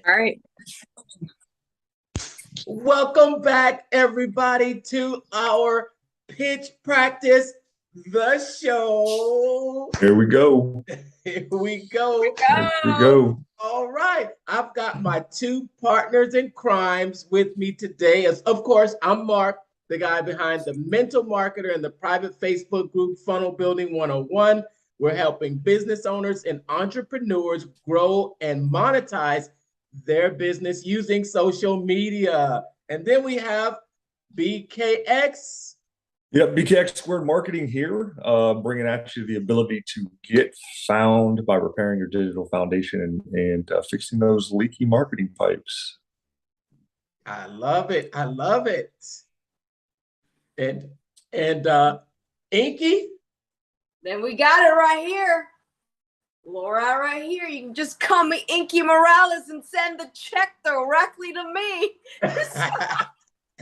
All right. Welcome back, everybody, to our pitch practice, the show. Here we go. Here we go. Here we go. All right. I've got my two partners in crimes with me today. As of course, I'm Mark, the guy behind the Mental Marketer and the private Facebook group Funnel Building 101. We're helping business owners and entrepreneurs grow and monetize their business using social media. And then we have BKX. Yep, BKX Squared Marketing here, bringing at you the ability to get found by repairing your digital foundation and fixing those leaky marketing pipes. I love it. I love it. And Inky. Then we got it right here. Laura right here. You can just call me Inky Morales and send the check directly to me.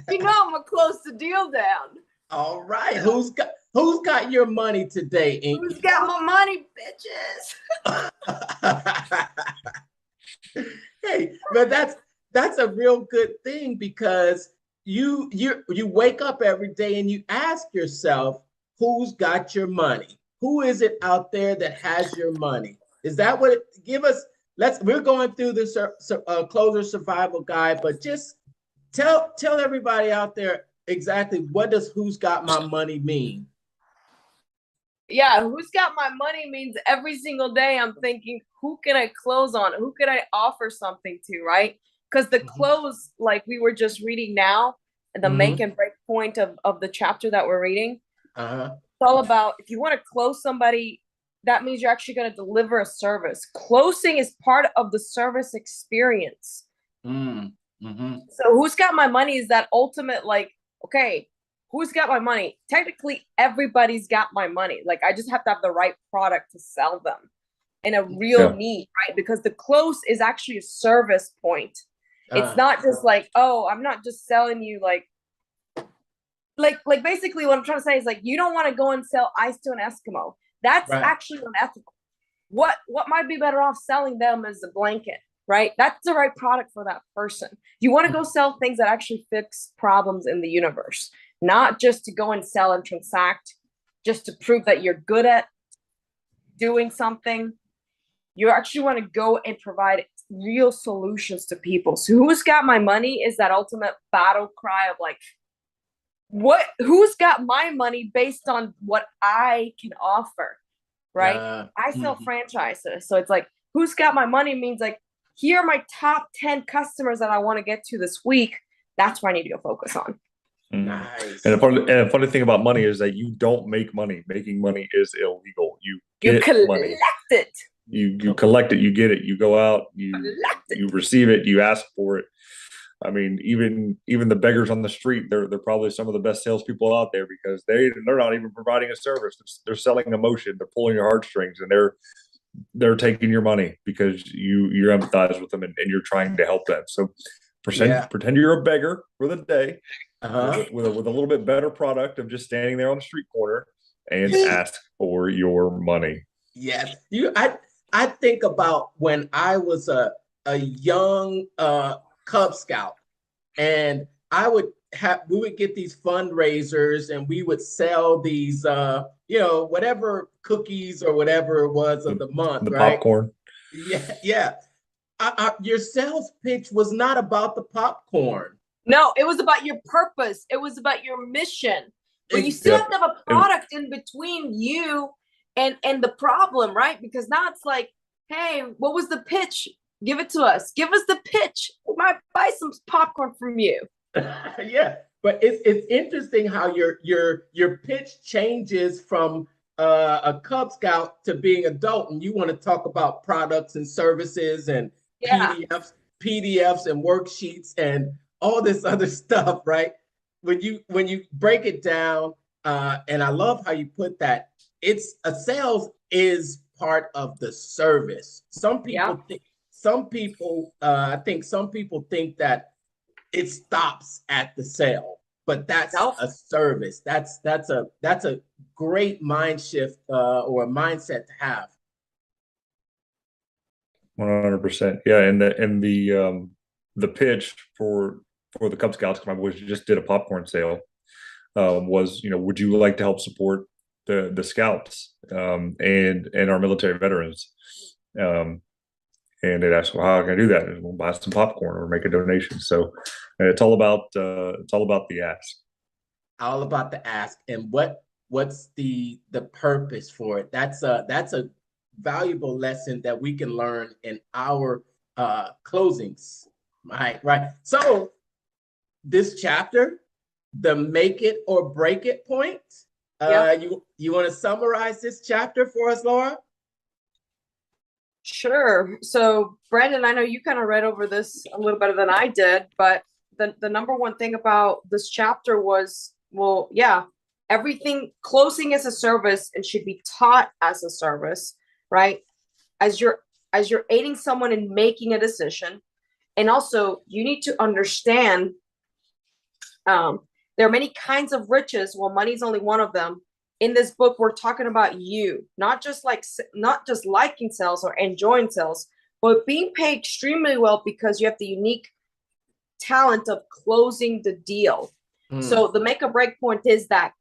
You know I'm gonna close the deal down. All right. Who's got your money today, Inky? Who's got my money, bitches? Hey, but that's a real good thing, because you wake up every day and you ask yourself, who's got your money? Who is it out there that has your money? Is that what it give us? We're going through the closer survival guide, but just tell everybody out there exactly what does who's got my money mean? Yeah, who's got my money means every single day I'm thinking, who can I close on? Who can I offer something to, right? Because the close, like we were just reading now, the make and break point of the chapter that we're reading, it's all about, if you want to close somebody, that means you're actually going to deliver a service. Closing is part of the service experience. So who's got my money is that ultimate, like, okay, who's got my money? Technically, everybody's got my money. Like, I just have to have the right product to sell them in a real need, right? Because the close is actually a service point. It's not just like, oh, I'm not just selling you like basically what I'm trying to say is, like, you don't want to go and sell ice to an Eskimo. That's actually unethical. What might be better off selling them is a blanket, right? That's the right product for that person. You want to go sell things that actually fix problems in the universe, not just to go and sell and transact just to prove that you're good at doing something. You actually want to go and provide real solutions to people. So who's got my money is that ultimate battle cry of, like, who's got my money based on what I can offer, right? I sell franchises. So it's like, who's got my money means, like, here are my top 10 customers that I want to get to this week. That's where I need to go focus on. Nice. And a funny thing about money is that you don't make money. Making money is illegal. You collect money. It. You collect it. You get it. You go out. You receive it. You ask for it. I mean, even the beggars on the street, they're probably some of the best salespeople out there, because they're not even providing a service. They're selling emotion. They're pulling your heartstrings, and they're taking your money because you empathize with them and you're trying to help them. So pretend you're a beggar for the day with a little bit better product of just standing there on the street corner and ask for your money. Yes, I think about when I was a young Cub Scout, and we would get these fundraisers and we would sell these whatever cookies or whatever it was of the month, right? Popcorn. Yeah. Your sales pitch was not about the popcorn. No, it was about your purpose. It was about your mission. But you still have to have a product in between you and the problem, right? Because now it's like, hey, what was the pitch? Give it to us. Give us the pitch. We might buy some popcorn from you. Yeah, but it's interesting how your pitch changes from a Cub Scout to being adult, and you want to talk about products and services and PDFs and worksheets and all this other stuff, right? When you break it down, and I love how you put that, it's a sales is part of the service. I think some people think that it stops at the sale, but that's a service. That's a great mind shift or a mindset to have. 100%. Yeah, and the pitch for the Cub Scouts, my boys just did a popcorn sale. Was, would you like to help support the Scouts and our military veterans? And it asked, well, how can I do that? And we'll buy some popcorn or make a donation. So it's all about the ask. All about the ask, and what's the purpose for it. That's a valuable lesson that we can learn in our closings. Right. So this chapter, the make it or break it point. You want to summarize this chapter for us, Laura? Sure. So Brandon, I know you kind of read over this a little better than I did, but the number one thing about this chapter was, well, yeah, everything closing is a service and should be taught as a service, right? As you're aiding someone in making a decision. And also you need to understand there are many kinds of riches. Well, money's only one of them. In this book, we're talking about you, not just liking sales or enjoying sales, but being paid extremely well because you have the unique talent of closing the deal. So the make or break point is that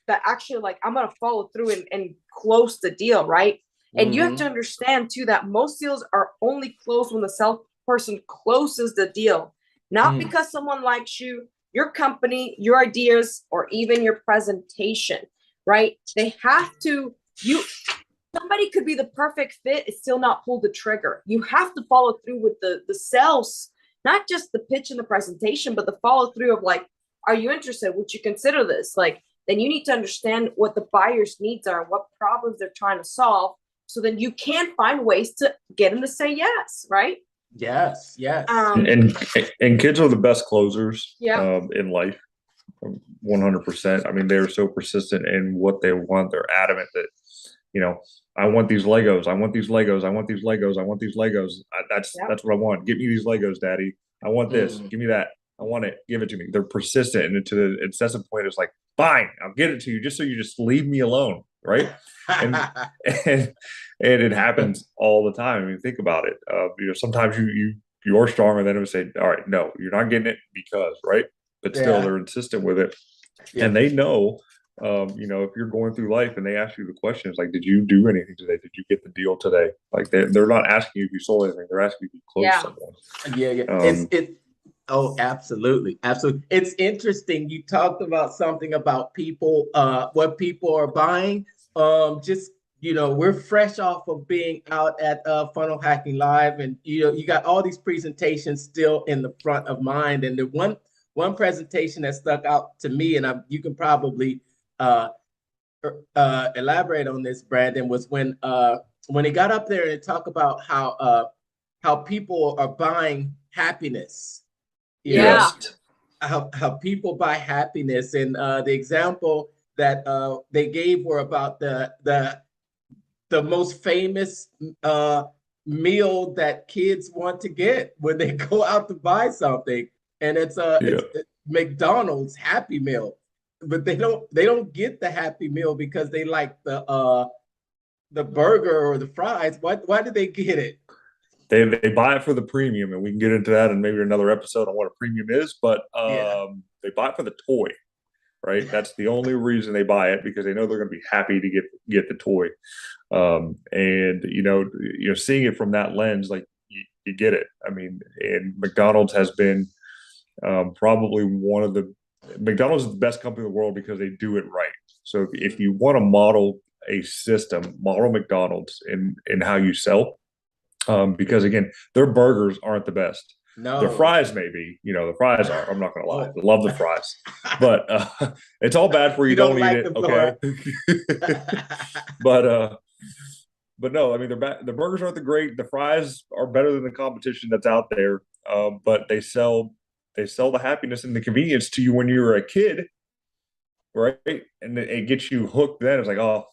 actually, like, I'm gonna follow through and close the deal, right? And you have to understand too that most deals are only closed when the salesperson closes the deal, not because someone likes you, your company, your ideas, or even your presentation. Right? They have to, somebody could be the perfect fit and still not pull the trigger. You have to follow through with the sales, not just the pitch and the presentation, but the follow through of, like, are you interested? Would you consider this? Like, then you need to understand what the buyer's needs are, what problems they're trying to solve. So then you can find ways to get them to say yes, right? Yes. And kids are the best closers Yeah. In life. 100%. I mean, they're so persistent in what they want. They're adamant that, I want these Legos. I want these Legos. I want these Legos. I want these Legos. That's what I want. Give me these Legos, Daddy. I want this. Give me that. I want it. Give it to me. They're persistent, and to the incessant point, it's like, fine, I'll get it to you, just so you just leave me alone, right? And it happens all the time. I mean, think about it. Sometimes you're stronger than them and say, all right, no, you're not getting it because, right? But still, they're insistent with it, and they know, if you're going through life and they ask you the questions like, "Did you do anything today? Did you get the deal today?" Like they're not asking you if you sold anything; they're asking if you closed someone. Oh, absolutely. It's interesting. You talked about something about people, what people are buying. We're fresh off of being out at Funnel Hacking Live, and you got all these presentations still in the front of mind, and the one presentation that stuck out to me, and you can probably elaborate on this, Brandon, was when he got up there and talked about how people are buying happiness. How people buy happiness, and the example that they gave were about the most famous meal that kids want to get when they go out to buy something. And it's McDonald's Happy Meal, but they don't get the Happy Meal because they like the burger or the fries. Why do they get it? They buy it for the premium, and we can get into that in maybe another episode on what a premium is. But they buy it for the toy, right? That's the only reason they buy it, because they know they're going to be happy to get the toy. And seeing it from that lens, like you get it. I mean, and McDonald's has been probably McDonald's is the best company in the world because they do it right. So if you want to model a system, model McDonald's in how you sell, because again, their burgers aren't the best. No, their fries maybe. The fries are. I'm not gonna lie, I love the fries, but it's all bad for you. Don't eat it, okay? But no, I mean, the burgers aren't the great. The fries are better than the competition that's out there. But they sell the happiness and the convenience to you when you were a kid, right? And it gets you hooked. Then it's like, oh,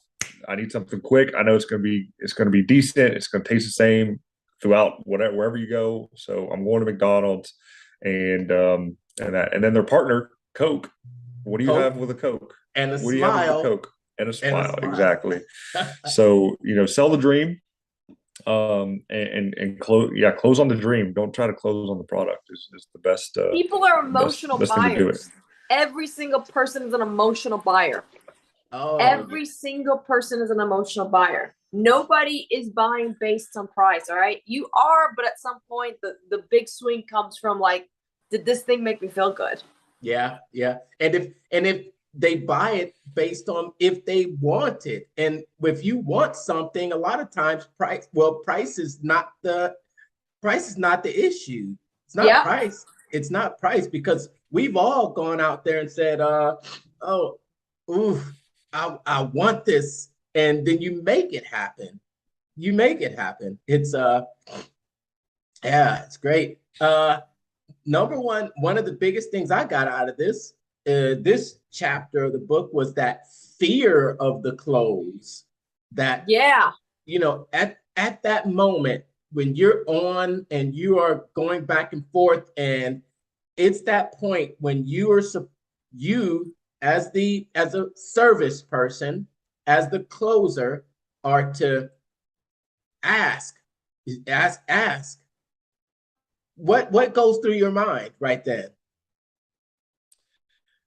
I need something quick. I know it's gonna be decent. It's gonna taste the same throughout wherever you go. So I'm going to McDonald's, and then their partner Coke. What do you have with a Coke? And a what smile. Do you have with a Coke? And a smile. Exactly. So sell the dream, and close on the dream. Don't try to close on the product. Is the best. People are emotional best thing to do it. buyers. Every single person is an emotional buyer. Oh, every single person is an emotional buyer. Nobody is buying based on price. All right, you are, but at some point the big swing comes from like, did this thing make me feel good? Yeah, yeah. And if they buy it based on if they want it, and if you want something, a lot of times price is not the issue. It's not price. It's not price, because we've all gone out there and said, oh, ooh, I want this, and then you make it happen. You make it happen. It's yeah, it's great. Number one of the biggest things I got out of this chapter of the book was that fear of the close. That, you know, at that moment when you're on and you are going back and forth, and it's that point when you as a service person, as the closer, are to ask what goes through your mind right then.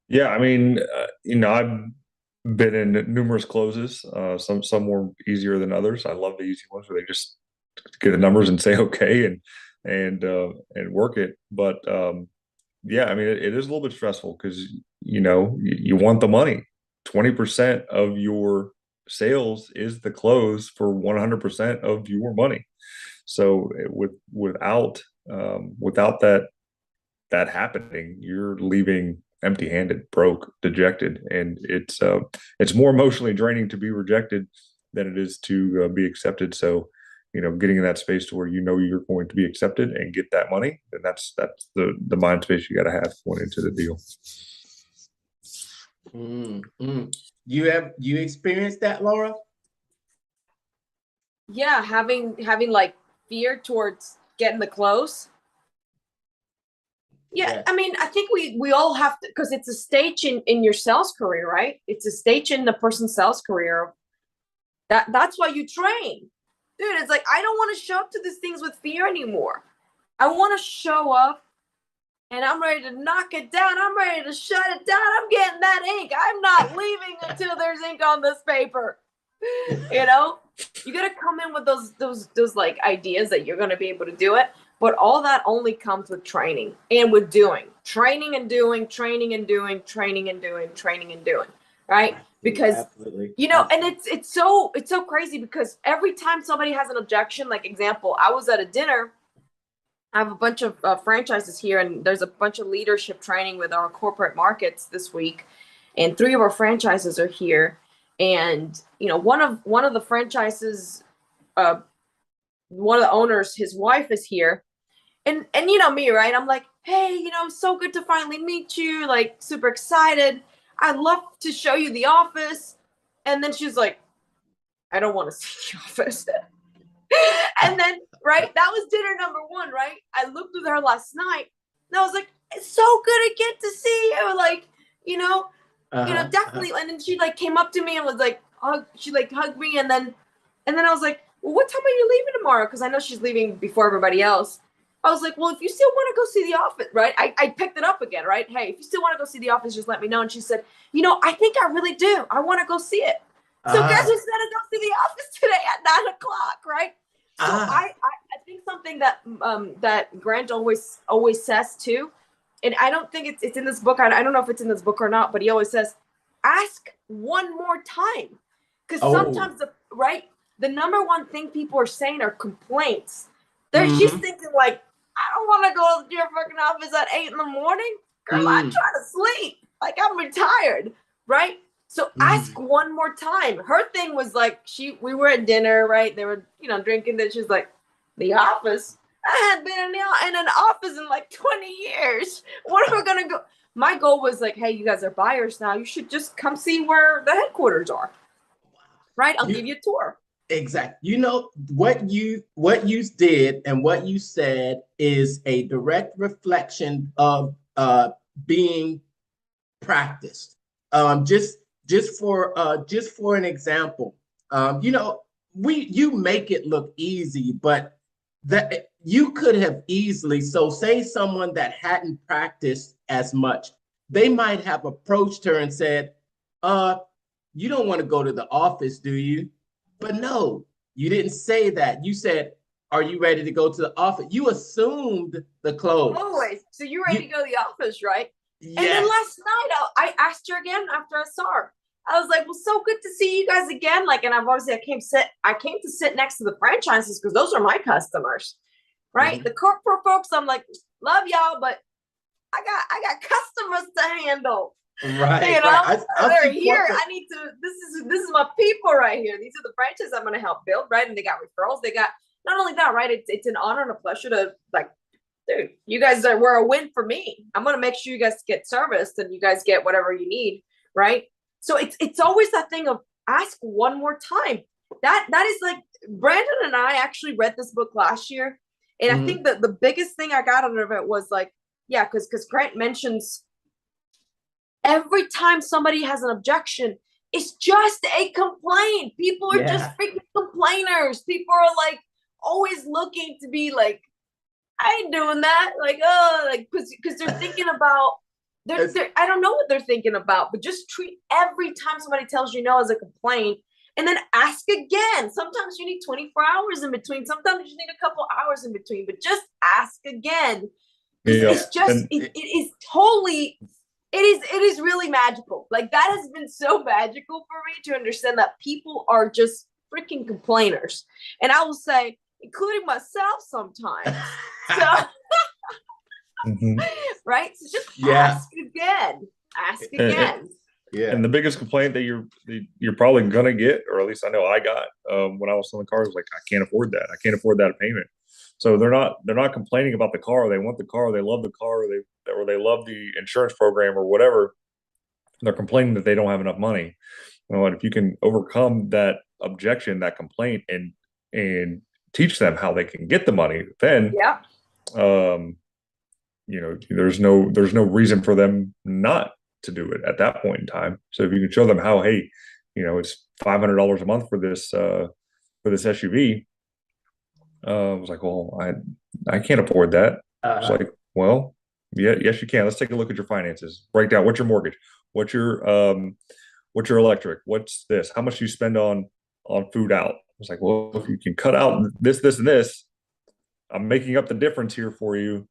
Yeah, I mean, you know, I've been in numerous closes. Some more easier than others. I love the easy ones where they just get the numbers and say okay and work it. But yeah, I mean, it is a little bit stressful because you know you want the money. 20% of your sales is the close for 100% of your money. So without that happening, you're leaving empty-handed, broke, dejected, and it's more emotionally draining to be rejected than it is to be accepted. So, you know, getting in that space to where you know you're going to be accepted and get that money, then that's the mind space you got to have going into the deal. You experienced that, Laura? Yeah, having like fear towards getting the close. Yeah, I mean, I think we all have to, because it's a stage in your sales career, right? It's a stage in the person's sales career. That's why you train. Dude, it's like, I don't want to show up to these things with fear anymore. I want to show up and I'm ready to knock it down. I'm ready to shut it down. I'm getting that ink. I'm not leaving until there's ink on this paper. You know, you got to come in with those like ideas that you're going to be able to do it. But all that only comes with training and with training and doing, right? Because absolutely. You know, and it's so crazy because every time somebody has an objection, like example, I was at a dinner. I have a bunch of franchises here, and there's a bunch of leadership training with our corporate markets this week, and 3 of our franchises are here. And you know, one of the franchises, one of the owners, his wife is here. And you know me, right? I'm like, hey, you know, so good to finally meet you. Like, super excited. I'd love to show you the office. And then she's like, I don't want to see the office. And then, right, that was dinner number 1, right? I looked with her last night, and I was like, it's so good to get to see you. Like, you know, definitely. And then she like came up to me and was like, she like hugged me, and then I was like, well, what time are you leaving tomorrow? Because I know she's leaving before everybody else. I was like, well, if you still want to go see the office, right? I picked it up again, right? Hey, if you still want to go see the office, just let me know. And she said, you know, I think I really do. I want to go see it. So guess who's gonna go see the office today at 9 o'clock, right? So I think something that that Grant always says too, and I don't think it's in this book. I don't know if it's in this book or not, but he always says, ask one more time, because sometimes the number one thing people are saying are complaints. She's thinking like, I don't want to go to your fucking office at 8 in the morning. Girl, I'm trying to sleep. Like, I'm retired, right? So ask one more time. Her thing was like, we were at dinner, right? They were, you know, drinking. Then she's like, the office? I hadn't been in an office in like 20 years. What am I going to go? My goal was like, hey, you guys are buyers now. You should just come see where the headquarters are, right? I'll give you a tour. Exactly. You know, what you did and what you said is a direct reflection of being practiced. Just for an example, you know, you make it look easy, but that you could have easily, so say someone that hadn't practiced as much, they might have approached her and said, you don't want to go to the office, do you? But no, you didn't say that. You said, are you ready to go to the office? You assumed the close. Always. So you're ready to go to the office, right? Yes. And then last night, I asked her again after I saw her. I was like, well, so good to see you guys again. Like, and I came to sit next to the franchises because those are my customers, right? Mm-hmm. The corporate folks, I'm like, love y'all, but I got customers to handle. Right. You know, right. they're here. I need to, this is my people right here. These are the franchises I'm going to help build, right? And they got referrals. They got, not only that, right? It's an honor and a pleasure to, like, dude, you guys were a win for me. I'm going to make sure you guys get serviced and you guys get whatever you need, right? So it's always that thing of ask one more time. That is like, Brandon and I actually read this book last year. And I think that the biggest thing I got out of it was like, yeah, because Grant mentions every time somebody has an objection, it's just a complaint. People are just freaking complainers. People are like always looking to be like, I ain't doing that. Like, oh, like, because they're thinking about, I don't know what they're thinking about, but just treat every time somebody tells you no as a complaint and then ask again. Sometimes you need 24 hours in between. Sometimes you need a couple hours in between, but just ask again. Yeah. It's just, it is totally, it is really magical. Like, that has been so magical for me to understand that people are just freaking complainers. And I will say, including myself sometimes. So, right? So just ask again. Ask again. Yeah. And the biggest complaint that you're probably gonna get, or at least I know I got when I was selling cars, was like, I can't afford that. I can't afford that payment. So they're not complaining about the car. They want the car. They love the car. Or they love the insurance program or whatever. They're complaining that they don't have enough money. You know, and if you can overcome that objection, that complaint, and teach them how they can get the money, then you know, there's no reason for them not to do it at that point in time. So if you can show them how, hey, you know, it's $500 a month for this SUV. I was like, well, I can't afford that. It's like, well, yes, you can. Let's take a look at your finances. Break down what's your mortgage, what's your electric, what's this, how much do you spend on food out. It's like, well, if you can cut out this, and this, I'm making up the difference here for you.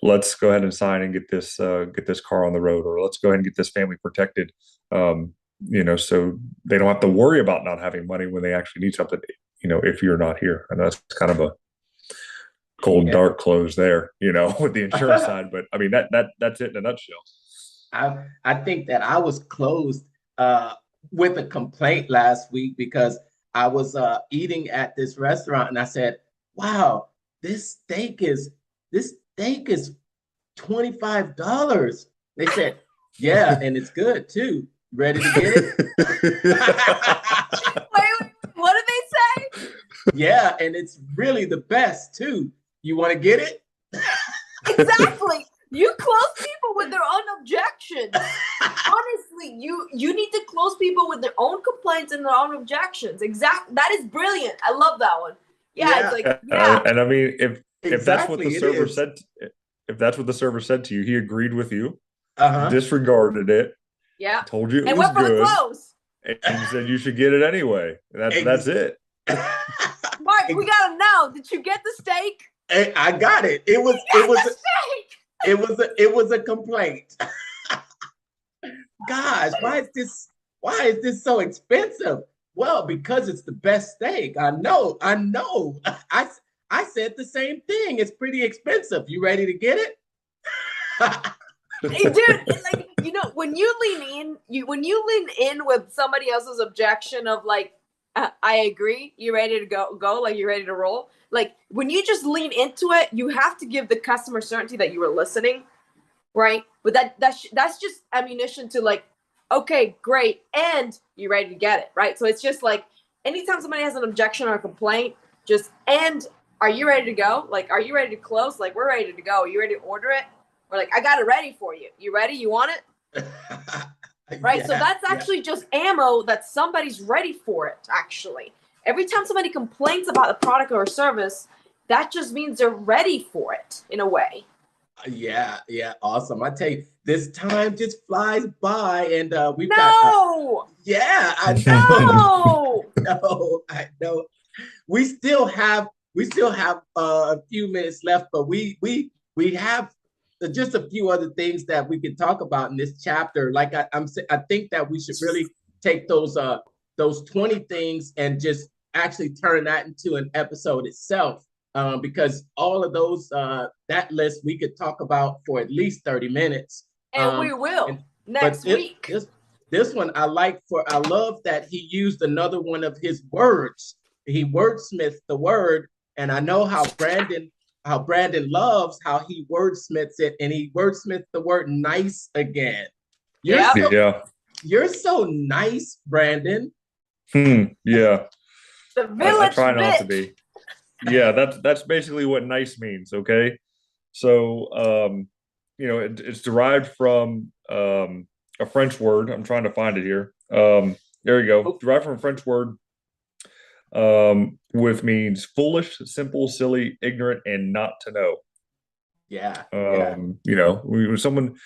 Let's go ahead and sign and get this car on the road, or let's go ahead and get this family protected. You know, so they don't have to worry about not having money when they actually need something. You know, if you're not here, and that's kind of a cold, dark close there. You know, with the insurance side, but I mean that's it in a nutshell. I think that I was closed with a complaint last week because I was eating at this restaurant and I said, wow, this steak is $25. They said, yeah, and it's good too. Ready to get it? Wait, what did they say? Yeah, and it's really the best too. You want to get it? Exactly. You close people with their own objections. Honestly, you need to close people with their own complaints and their own objections. Exactly. That is brilliant. I love that one. Yeah. It's like, and I mean, if that's what the server said, if that's what the server said to you, he agreed with you, disregarded it, told you it was good, for the close, and you said you should get it anyway. That's it. Mark, we gotta know. Did you get the steak? I got it. It was a complaint. Gosh, why is this so expensive? Well, because it's the best steak. I know. I said the same thing. It's pretty expensive. You ready to get it? Hey, dude, like, you know, when you lean in with somebody else's objection of like, I agree, you ready to go, like you're ready to roll. Like, when you just lean into it, you have to give the customer certainty that you were listening, right? But that's just ammunition to like, okay, great, and you're ready to get it, right? So it's just like, anytime somebody has an objection or a complaint, just end. Are you ready to go? Like, are you ready to close? Like, we're ready to go. Are you ready to order it? Or like, I got it ready for you. You ready? You want it? right? So that's actually just ammo that somebody's ready for it, actually. Every time somebody complains about a product or a service, that just means they're ready for it in a way. Yeah, awesome. I tell you, this time just flies by, and we've got. I know. No, I know. We still have a few minutes left, but we have just a few other things that we can talk about in this chapter. Like I think that we should really take those 20 things and just actually turn that into an episode itself. Because all of those, that list we could talk about for at least 30 minutes. And we will next week. This one I love that he used another one of his words. He wordsmithed the word, and I know how Brandon loves how he wordsmiths it, and he wordsmithed the word nice again. You're so nice, Brandon. Yeah. The village I try not to bitch. be. Yeah, that's basically what nice means. Okay, so it's derived from a French word. I'm trying to find it here. There you go. Derived from a French word, which means foolish, simple, silly, ignorant, and not to know. When someone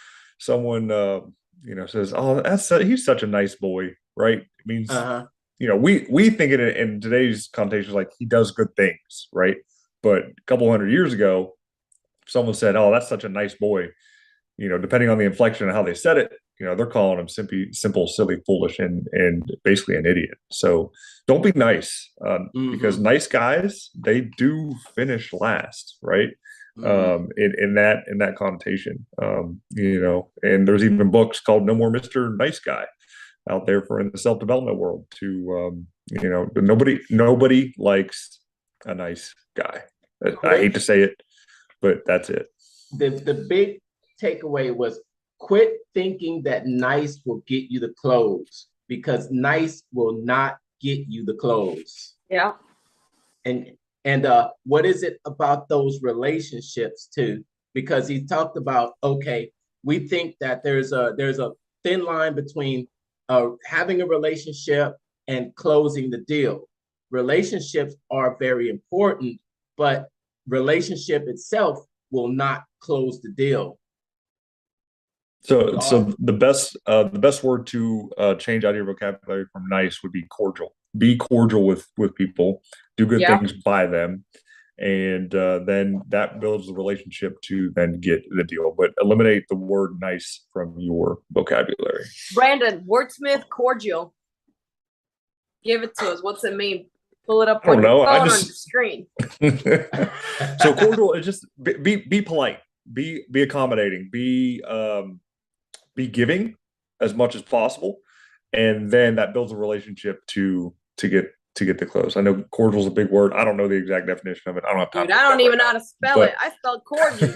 says, "Oh, he's such a nice boy," right? It means. We think it in today's connotation like he does good things, right? But a couple hundred years ago, someone said, "Oh, that's such a nice boy." Depending on the inflection and how they said it, they're calling him simple, silly, foolish, and basically an idiot. So don't be nice, because nice guys, they do finish last, right? In that connotation, and there's even books called "No More Mr. Nice Guy" out there for in the self-development world to nobody likes a nice guy. I hate to say it, but that's it. The big takeaway was quit thinking that nice will get you the clothes, because nice will not get you the clothes. Yeah. And what is it about those relationships too? Because he talked about, okay, we think that there's a thin line between having a relationship and closing the deal. Relationships are very important, but relationship itself will not close the deal. So the best word to change out of your vocabulary from nice would be cordial. Be cordial with people. Do good things by them, and then that builds the relationship to then get the deal. But eliminate the word nice from your vocabulary. Brandon, wordsmith cordial. Give it to us. What's it mean? Pull it up on your phone on your screen. So cordial is just be polite, be accommodating, be giving as much as possible, and then that builds a relationship to get the close. I know cordial is a big word. I don't know the exact definition of it. I don't have time. Dude, I don't even know how to spell it. I spelled corgi.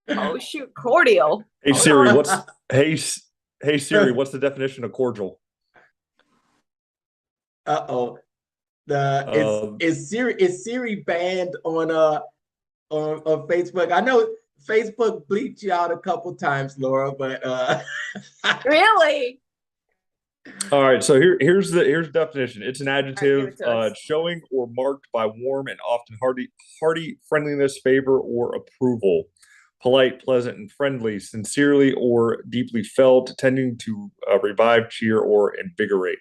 Oh shoot, cordial. Hey Siri, Hey Siri, what's the definition of cordial? Is Siri banned on Facebook? I know Facebook bleeped you out a couple times, Laura, but really? All right, so here's the definition. It's an adjective showing or marked by warm and often hearty friendliness, favor, or approval. Polite, pleasant, and friendly, sincerely or deeply felt, tending to revive, cheer, or invigorate.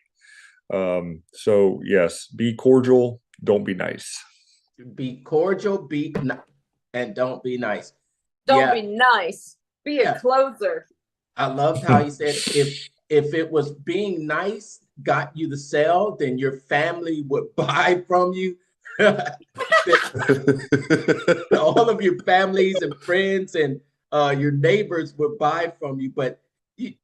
So yes, be cordial, don't be nice. Be cordial, and don't be nice. Don't be nice. Be a closer. I loved how he said if it was being nice got you the sale, then your family would buy from you. All of your families and friends and your neighbors would buy from you. But you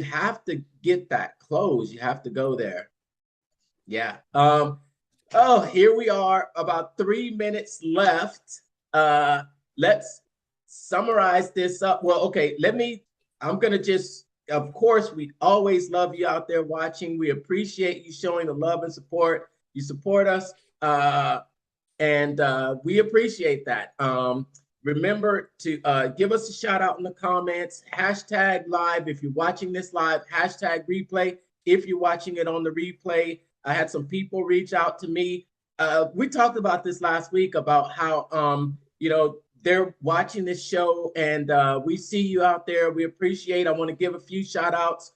have to get that close. You have to go there. Yeah. Here we are, about 3 minutes left. Let's summarize this up. Well, okay, I'm gonna just, of course, we always love you out there watching. We appreciate you showing the love and support. You support us, and we appreciate that. remember to give us a shout out in the comments, hashtag live if you're watching this live, hashtag replay if you're watching it on the replay. I had some people reach out to me. We talked about this last week about how, you know, they're watching this show, and we see you out there. We appreciate. I want to give a few shout outs.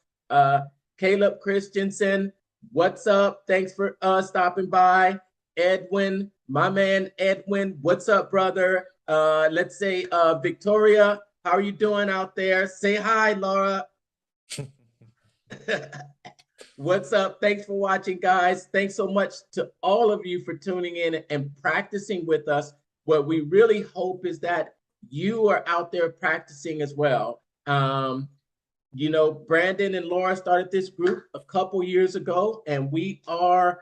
Caleb Christensen, what's up? Thanks for stopping by. Edwin, my man Edwin, what's up, brother? Let's say Victoria, how are you doing out there? Say hi, Laura. What's up? Thanks for watching, guys. Thanks so much to all of you for tuning in and practicing with us. What we really hope is that you are out there practicing as well. You know, Brandon and Laura started this group a couple years ago, and we are,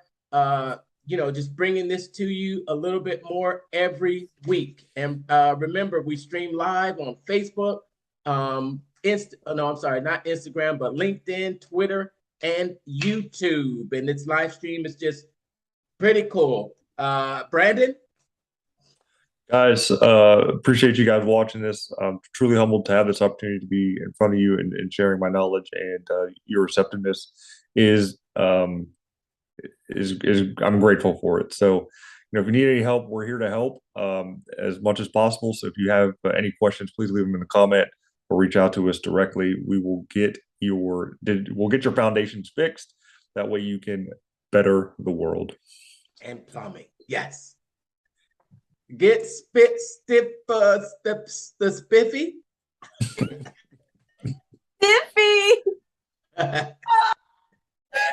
you know, just bringing this to you a little bit more every week. And remember, we stream live on Facebook, no, I'm sorry, not Instagram, but LinkedIn, Twitter, and YouTube. And its live stream is just pretty cool. Brandon? Guys, appreciate you guys watching this. I'm truly humbled to have this opportunity to be in front of you and sharing my knowledge, and your receptiveness is I'm grateful for it. So, you know, if you need any help, we're here to help as much as possible. So if you have any questions, please leave them in the comment or reach out to us directly. We will get your foundations fixed. That way you can better the world. And plumbing, yes. Get stiff, the spiffy. Stiffy.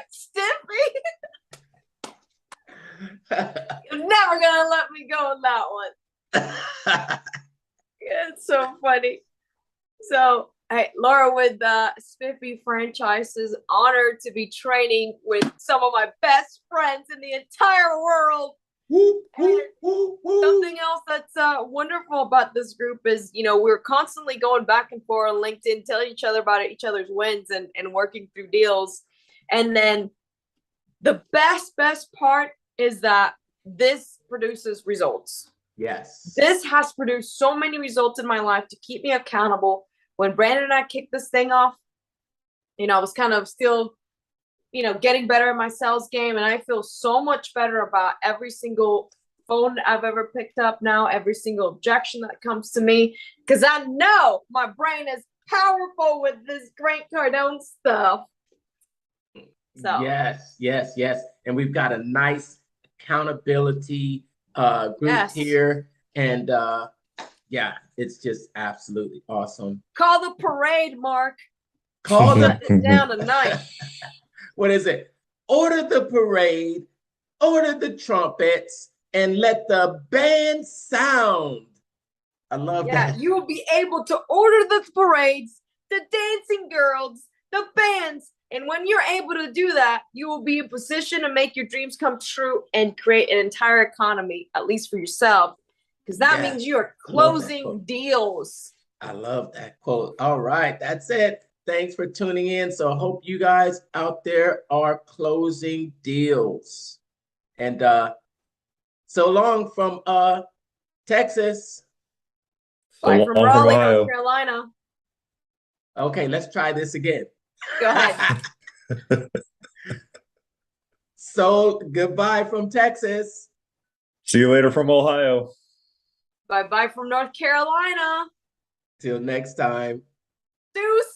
Stiffy. You're never gonna let me go on that one. It's so funny. So, hey, Laura with the Spiffy franchise is honored to be training with some of my best friends in the entire world. Something else that's wonderful about this group is, you know, we're constantly going back and forth on LinkedIn, telling each other about each other's wins and working through deals. And then the best part is that this produces results. Yes. This has produced so many results in my life to keep me accountable. When Brandon and I kicked this thing off, you know, I was kind of still, you know, getting better at my sales game. And I feel so much better about every single phone I've ever picked up now, every single objection that comes to me, because I know my brain is powerful with this Grant Cardone stuff. So yes. And we've got a nice accountability group here. And yeah, it's just absolutely awesome. Call the parade, Mark. Call it down tonight. What is it? Order the parade, order the trumpets, and let the band sound. I love that. You will be able to order the parades, the dancing girls, the bands. And when you're able to do that, you will be in position to make your dreams come true and create an entire economy, at least for yourself. Because that means you are closing deals. I love that quote. All right, that's it. Thanks for tuning in. So I hope you guys out there are closing deals. And so long from Texas. Bye from Raleigh, North Carolina. Okay, let's try this again. Go ahead. So goodbye from Texas. See you later from Ohio. Bye-bye from North Carolina. Till next time. Deuce.